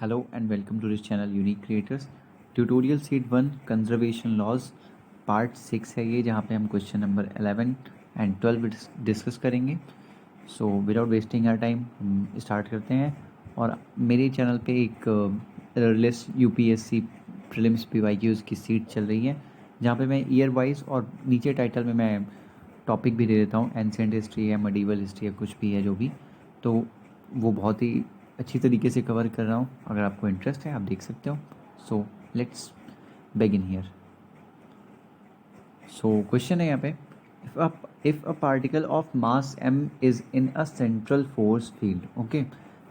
Hello and welcome to this channel Unique Creators. Tutorial Seed 1 Conservation Laws Part 6 है ये, जहाँ पे हम क्वेश्चन नंबर 11 एंड 12 डिस्कस करेंगे. So without wasting our time हम start करते हैं. और मेरे चैनल पे एक एयरलेस यूपीएससी प्रीलिम्स पीवाईक्यूज़ की सीट चल रही है, जहाँ पे मैं ईयर वाइज और नीचे टाइटल में मैं टॉपिक भी दे देता हूँ. एंशिएंट हिस्ट्री है, मेडिवल हिस्ट्री है, कुछ भी है जो भी, तो वो बहुत ही अच्छी तरीके से कवर कर रहा हूँ. अगर आपको इंटरेस्ट है आप देख सकते हो. So let's begin here. So question है यहाँ पे, if a particle of mass m is in a central force field, okay,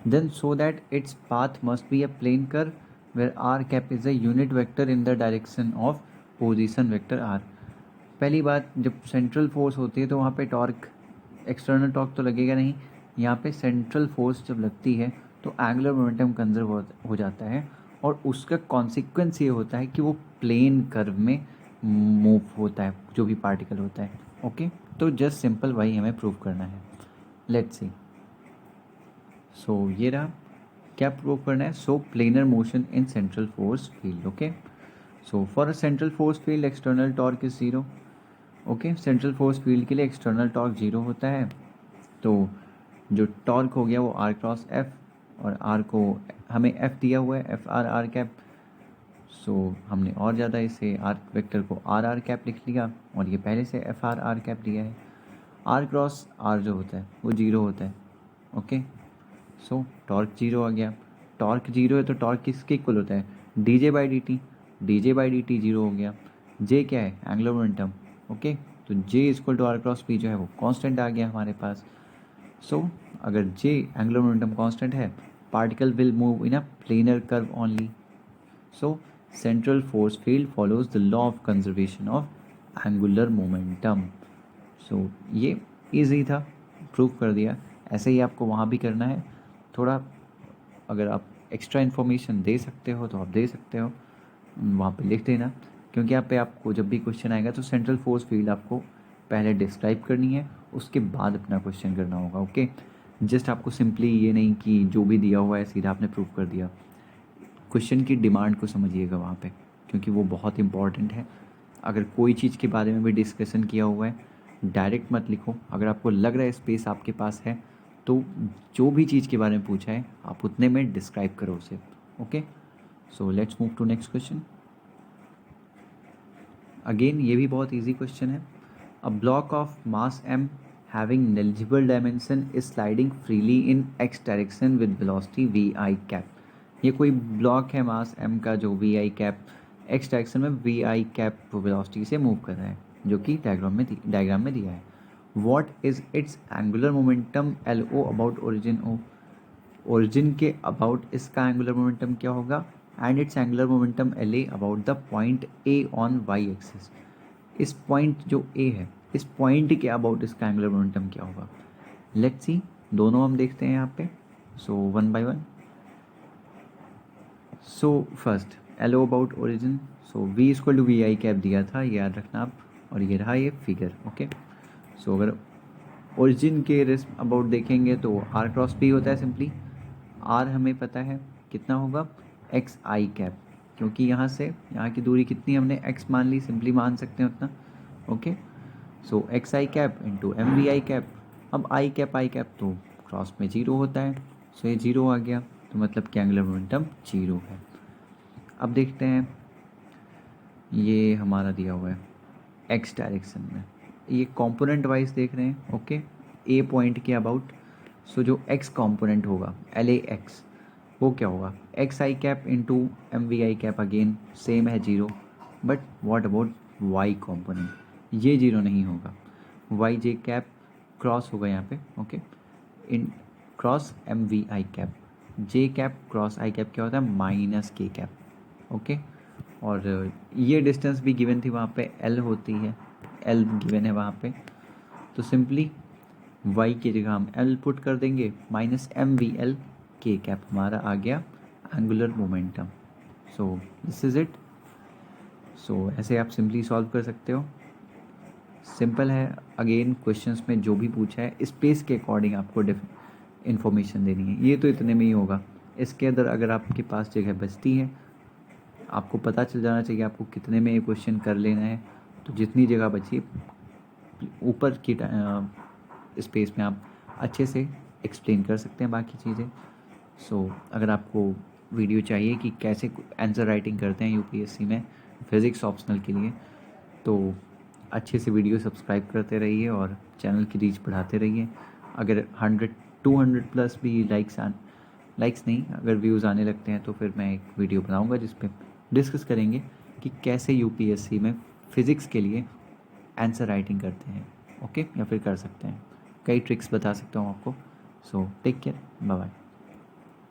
then so that its path must be a plane curve where r cap is a unit vector in the direction of position vector r. पहली बात, जब central force होती है तो वहाँ पे torque, external torque तो लगेगा नहीं. यहाँ पे सेंट्रल फोर्स जब लगती है तो एंगुलर मोमेंटम कंजर्व हो जाता है, और उसका कॉन्सिक्वेंस ये होता है कि वो प्लेन कर्व में मूव होता है जो भी पार्टिकल होता है. ओके, तो जस्ट सिंपल वही हमें प्रूव करना है. Let's see. सो ये रहा, क्या प्रूव करना है. So planar motion in central force field. Okay, so for a central force field external torque is zero. Okay, central force field के लिए एक्सटर्नल टॉर्क ज़ीरो होता है. तो जो टॉर्क हो गया वो आर क्रॉस एफ, और आर को हमें एफ दिया हुआ है, एफ आर आर कैप. सो हमने और ज़्यादा इसे आर वेक्टर को आर आर कैप लिख लिया, और ये पहले से एफ आर आर कैप दिया है. आर क्रॉस आर जो होता है वो जीरो होता है. ओके, सो टॉर्क जीरो आ गया. टॉर्क जीरो है तो टॉर्क किसके इक्वल होता है, D J by D T. D J by D T zero हो गया. जे क्या है, एंगुलर मोमेंटम. ओके, तो J equal to R cross P जो है वो कांस्टेंट आ गया हमारे पास. सो अगर जे एंगुलर मोमेंटम कांस्टेंट है, particle will move in a planar curve only. So central force field follows the law of conservation of angular momentum. So ये easy था, प्रूव कर दिया. ऐसे ही आपको वहाँ भी करना है. थोड़ा अगर आप एक्स्ट्रा इन्फॉर्मेशन दे सकते हो तो आप दे सकते हो, वहाँ पे लिख देना. क्योंकि यहाँ पे आपको जब भी क्वेश्चन आएगा तो सेंट्रल फोर्स फील्ड आपको पहले डिस्क्राइब करनी है, उसके बाद अपना क्वेश्चन करना होगा. ओके, जस्ट आपको सिंपली ये नहीं कि जो भी दिया हुआ है सीधा आपने प्रूव कर दिया. क्वेश्चन की डिमांड को समझिएगा वहाँ पे, क्योंकि वो बहुत इंपॉर्टेंट है. अगर कोई चीज़ के बारे में भी डिस्कशन किया हुआ है, डायरेक्ट मत लिखो. अगर आपको लग रहा है स्पेस आपके पास है, तो जो भी चीज़ के बारे में पूछा है आप उतने में डिस्क्राइब करो उसे. Okay, so let's move to next question. Again ये भी बहुत इजी क्वेश्चन है. A block of mass m having negligible dimension is sliding freely in x direction with velocity vi cap. ये कोई ब्लॉक है मास m का जो vi cap x डायरेक्शन में vi cap वेलोसिटी से मूव कर रहा है, जो कि डायग्राम में दिया है. What is it's angular momentum LO about origin O. Origin के अबाउट इसका एंगुलर मोमेंटम क्या होगा, and it's angular momentum LA about the point A on y axis. इस पॉइंट जो A है, इस पॉइंट के अबाउट इसका एंगुलर मोमेंटम क्या होगा. लेट्स सी, दोनों हम देखते हैं यहाँ पे. So one by one. So first LO about origin. So V equal to VI cap दिया था, याद रखना आप. और ये रहा ये फिगर. ओके, सो अगर ओरिजिन के रेस्ट अबाउट देखेंगे तो R क्रॉस P होता है सिंपली. R हमें पता है कितना होगा, XI कैप, क्योंकि यहाँ से यहाँ की दूरी कितनी हमने x मान ली, सिंपली मान सकते हैं उतना. ओके, सो XI cap into MVI cap. अब I कैप तो क्रॉस में जीरो होता है, सो ये जीरो आ गया, तो मतलब कि एंगुलर मोमेंटम जीरो है. अब देखते हैं, ये हमारा दिया हुआ है x डायरेक्शन में, ये कंपोनेंट वाइज देख रहे हैं. ओके, A पॉइंट के अबाउट. सो जो x कंपोनेंट होगा LAX, वो क्या होगा, XI cap into MVI cap. Again same है zero, but what about y component, ये जीरो नहीं होगा. YJ कैप क्रॉस होगा यहाँ पे. Okay, in cross MVI cap. J cap cross I cap क्या होता है, माइनस K कैप. ओके, और ये डिस्टेंस भी गिवन थी वहाँ पे, L होती है, L गिवन है वहाँ पे. तो सिंपली y की जगह हम L पुट कर देंगे, माइनस MVL K कैप हमारा आ गया angular momentum. So this is it. So ऐसे आप सिंपली सॉल्व कर सकते हो. सिंपल है. अगेन क्वेश्चंस में जो भी पूछा है स्पेस के अकॉर्डिंग आपको इन्फॉर्मेशन देनी है. ये तो इतने में ही होगा. इसके अंदर अगर आपके पास जगह बचती है, आपको पता चल जाना चाहिए आपको कितने में ये क्वेश्चन कर लेना है, तो जितनी जगह बची ऊपर की स्पेस में आप अच्छे से एक्सप्लेन कर सकते हैं बाकी चीज़ें। सो अगर आपको वीडियो चाहिए कि कैसे आंसर राइटिंग करते हैं यूपीएससी में फिज़िक्स ऑप्शनल के लिए, तो अच्छे से वीडियो सब्सक्राइब करते रहिए और चैनल की रीच बढ़ाते रहिए। अगर 100-200 प्लस भी लाइक्स नहीं, अगर व्यूज़ आने लगते हैं तो फिर मैं एक वीडियो बनाऊंगा जिस पे डिस्कस करेंगे कि कैसे यूपीएससी में फ़िज़िक्स के लिए आंसर राइटिंग करते हैं, ओके, या फिर कर सकते हैं। कई ट्रिक्स बता सकता हूँ आपको। So take care, bye bye.